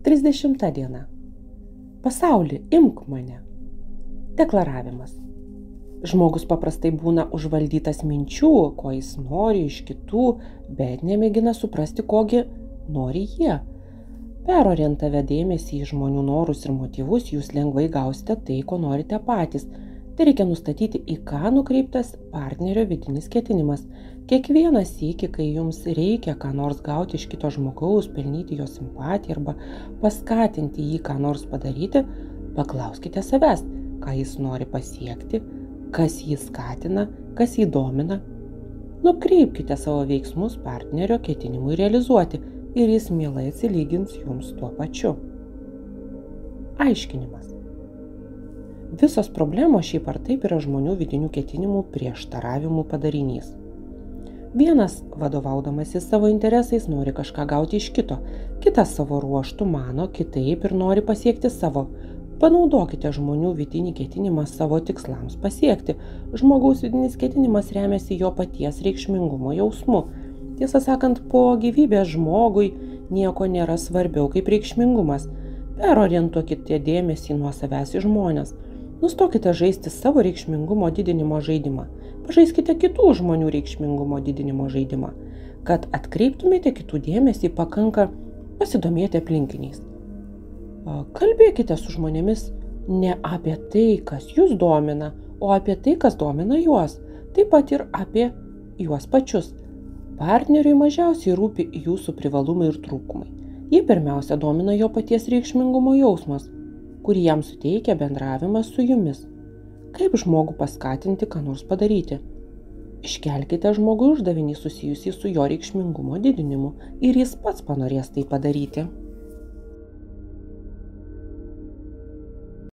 30 diena. Pasauli, imk mane. Deklaravimas. Žmogus paprastai būna užvaldytas minčių, ko jis nori iš kitų, bet nemėgina suprasti, kogi nori jie. Perorientavę dėmesį į žmonių norus ir motyvus, jūs lengvai gausite tai, ko norite patys. Tai reikia nustatyti, į ką nukreiptas partnerio vidinis ketinimas. Kiekvieną sykį, kai jums reikia ką nors gauti iš kito žmogaus, pelnyti jo simpatiją arba paskatinti jį ką nors padaryti, paklauskite savęs, ką jis nori pasiekti, kas jį skatina, kas jį domina. Nukreipkite savo veiksmus partnerio ketinimui realizuoti ir jis mielai atsilygins jums tuo pačiu. Aiškinimas. Visos problemos šiaip ar taip yra žmonių vidinių ketinimų prieštaravimų padarinys. Vienas, vadovaudamasis savo interesais, nori kažką gauti iš kito, kitas savo ruožtu mano kitaip ir nori pasiekti savo. Panaudokite žmonių vidinį ketinimą savo tikslams pasiekti. Žmogaus vidinis ketinimas remiasi jo paties reikšmingumo jausmu. Tiesą sakant, po gyvybės žmogui nieko nėra svarbiau kaip reikšmingumas. Perorientuokite dėmesį nuo savęs į žmones. Nustokite žaisti savo reikšmingumo didinimo žaidimą. Pažaiskite kitų žmonių reikšmingumo didinimo žaidimą. Kad atkreiptumėte kitų dėmesį, pakanka pasidomėti aplinkiniais. Kalbėkite su žmonėmis ne apie tai, kas jūs domina, o apie tai, kas domina juos. Taip pat ir apie juos pačius. Partneriui mažiausiai rūpi jūsų privalumai ir trūkumai. Jį pirmiausia domina jo paties reikšmingumo jausmas, kurį jam suteikia bendravimas su jumis. Kaip žmogų paskatinti, ką nors padaryti? Iškelkite žmogui uždavinį susijusį su jo reikšmingumo didinimu ir jis pats panorės tai padaryti.